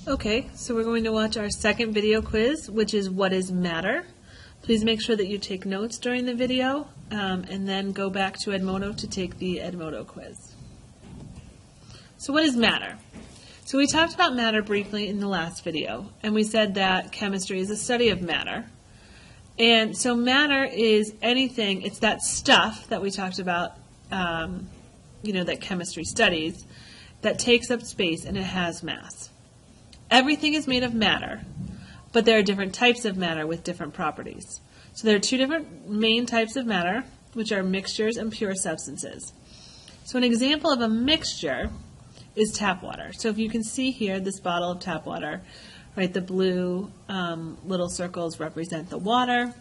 Okay, so we're going to watch our second video quiz, which is what is matter. Please make sure that you take notes during the video and then go back to Edmodo to take the Edmodo quiz. So what is matter? So we talked about matter briefly in the last video, and we said that chemistry is a study of matter. And so matter is anything, it's that stuff that we talked about, that chemistry studies, that takes up space and it has mass. Everything is made of matter, but there are different types of matter with different properties. So there are two different main types of matter, which are mixtures and pure substances. So an example of a mixture is tap water. So if you can see here, this bottle of tap water, right, the blue little circles represent the water.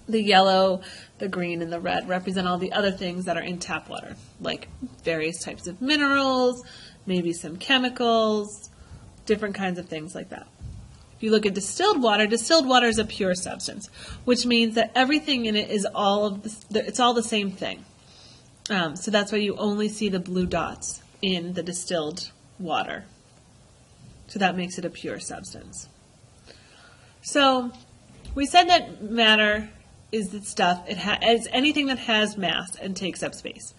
The yellow, the green, and the red represent all the other things that are in tap water, like various types of minerals, maybe some chemicals, different kinds of things like that. If you look at distilled water is a pure substance, which means that everything in it is it's all the same thing. So that's why you only see the blue dots in the distilled water. So that makes it a pure substance. So we said that matter is the stuff, it's anything that has mass and takes up space.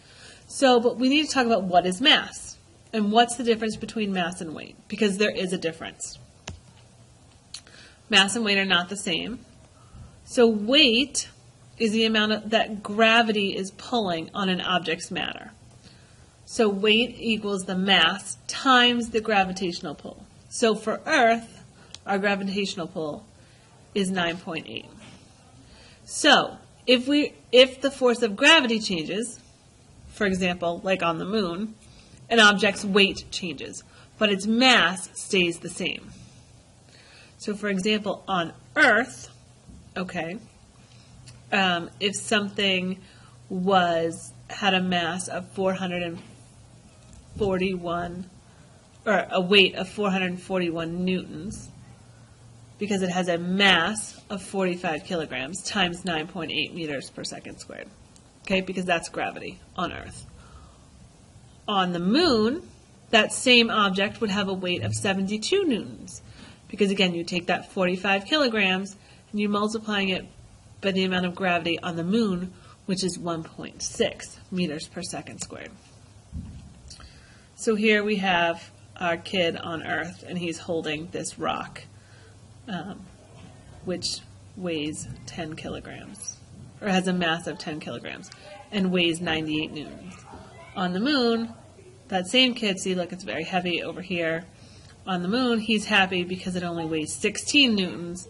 But we need to talk about what is mass and what's the difference between mass and weight, because there is a difference. Mass and weight are not the same. So weight is the amount that gravity is pulling on an object's matter. So weight equals the mass times the gravitational pull. So for Earth, our gravitational pull is 9.8. So if the force of gravity changes, for example, like on the moon, an object's weight changes, but its mass stays the same. So for example, on Earth, if something had a mass of 441, or a weight of 441 newtons, because it has a mass of 45 kilograms times 9.8 meters per second squared. Because that's gravity on Earth. On the moon, that same object would have a weight of 72 newtons, because again, you take that 45 kilograms and you're multiplying it by the amount of gravity on the moon, which is 1.6 meters per second squared. So here we have our kid on Earth, and he's holding this rock, which weighs 10 kilograms, or has a mass of 10 kilograms, and weighs 98 newtons. On the moon, that same kid, see, look, it's very heavy over here. On the moon, he's happy because it only weighs 16 newtons,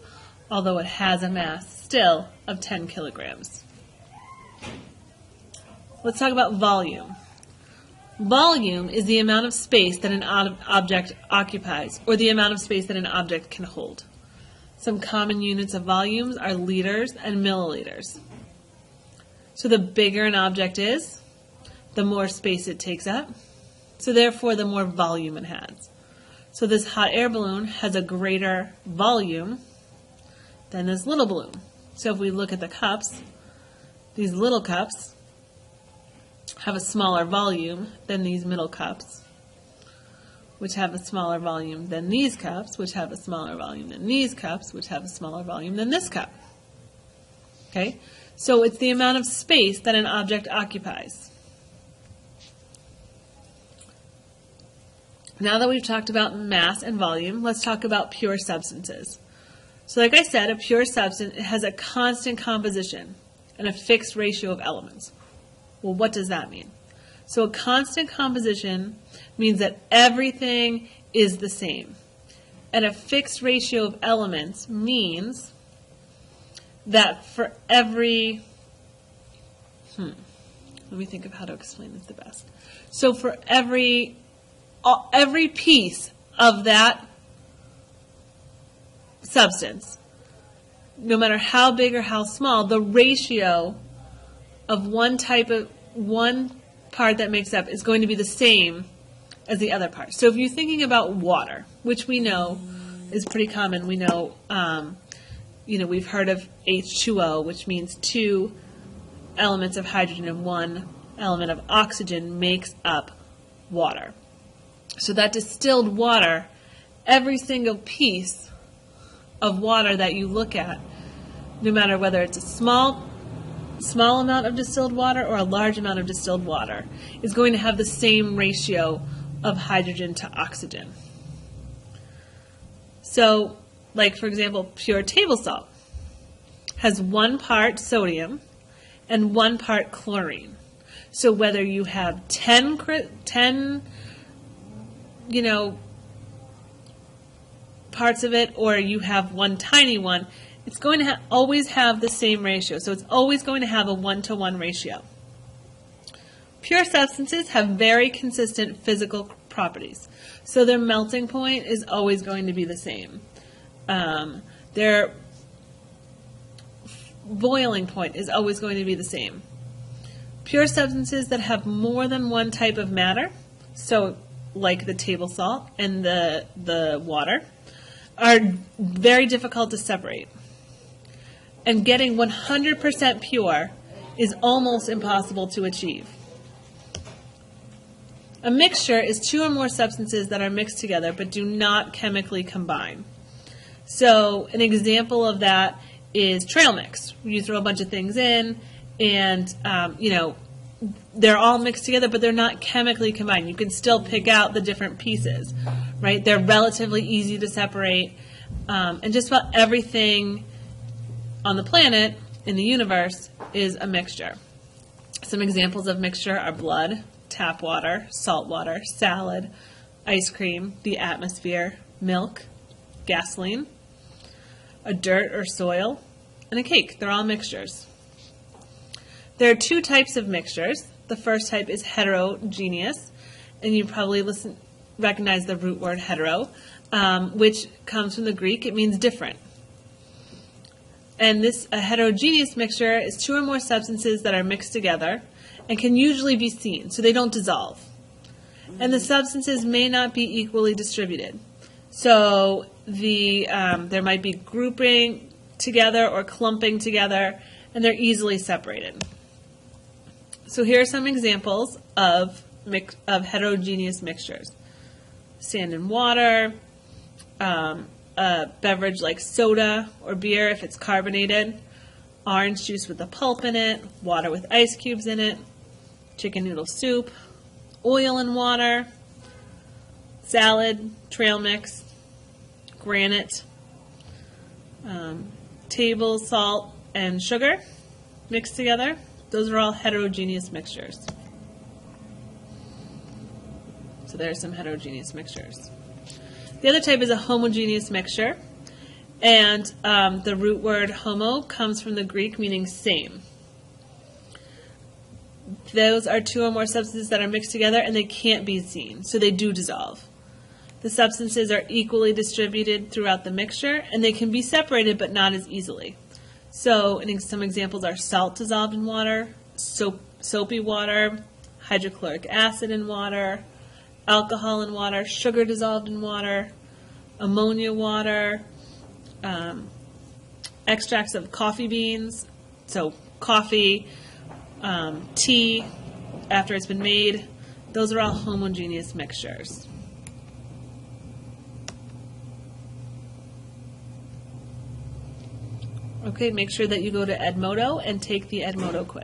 although it has a mass still of 10 kilograms. Let's talk about volume. Volume is the amount of space that an object occupies, or the amount of space that an object can hold. Some common units of volumes are liters and milliliters. So the bigger an object is, the more space it takes up. So therefore, the more volume it has. So this hot air balloon has a greater volume than this little balloon. So if we look at the cups, these little cups have a smaller volume than these middle cups, which have a smaller volume than these cups, which have a smaller volume than these cups, which have a smaller volume than this cup. So it's the amount of space that an object occupies. Now that we've talked about mass and volume, let's talk about pure substances. So like I said, a pure substance has a constant composition and a fixed ratio of elements. Well, what does that mean? So a constant composition means that everything is the same. And a fixed ratio of elements means that for every, let me think of how to explain this the best. So for every piece of that substance, no matter how big or how small, the ratio of one part that makes up is going to be the same as the other part. So if you're thinking about water, which we know is pretty common, we know, we've heard of H2O, which means 2 elements of hydrogen and 1 element of oxygen makes up water. So that distilled water every single piece of water that you look at, no matter whether it's a small amount of distilled water or a large amount of distilled water, is going to have the same ratio of hydrogen to oxygen. So, like for example, pure table salt has 1 part sodium and 1 part chlorine. So whether you have 10 parts of it, or you have 1 tiny one, it's going to always have the same ratio. So it's always going to have a 1-to-1 ratio. Pure substances have very consistent physical properties. So their melting point is always going to be the same. Their boiling point is always going to be the same. Pure substances that have more than one type of matter, so like the table salt and the water, are very difficult to separate. And getting 100% pure is almost impossible to achieve. A mixture is 2 or more substances that are mixed together but do not chemically combine. So an example of that is trail mix. You throw a bunch of things in and, they're all mixed together, but they're not chemically combined. You can still pick out the different pieces, right? They're relatively easy to separate. And just about everything on the planet, in the universe, is a mixture. Some examples of mixture are blood, tap water, salt water, salad, ice cream, the atmosphere, milk, gasoline, a dirt or soil, and a cake. They're all mixtures. There are 2 types of mixtures. The first type is heterogeneous, and you probably recognize the root word hetero, which comes from the Greek. It means different. And a heterogeneous mixture is 2 or more substances that are mixed together and can usually be seen, so they don't dissolve. And the substances may not be equally distributed. So there might be grouping together or clumping together, and they're easily separated. So here are some examples of heterogeneous mixtures. Sand and water, a beverage like soda or beer if it's carbonated, orange juice with a pulp in it, water with ice cubes in it, chicken noodle soup, oil and water, salad, trail mix, granite, table salt and sugar mixed together. Those are all heterogeneous mixtures. So there are some heterogeneous mixtures. The other type is a homogeneous mixture, and the root word homo comes from the Greek meaning same. Those are 2 or more substances that are mixed together and they can't be seen, so they do dissolve. The substances are equally distributed throughout the mixture, and they can be separated but not as easily. So some examples are salt dissolved in water, soapy water, hydrochloric acid in water, alcohol in water, sugar dissolved in water, ammonia water, extracts of coffee beans, so coffee, tea after it's been made. Those are all homogeneous mixtures. Okay, make sure that you go to Edmodo and take the Edmodo quiz.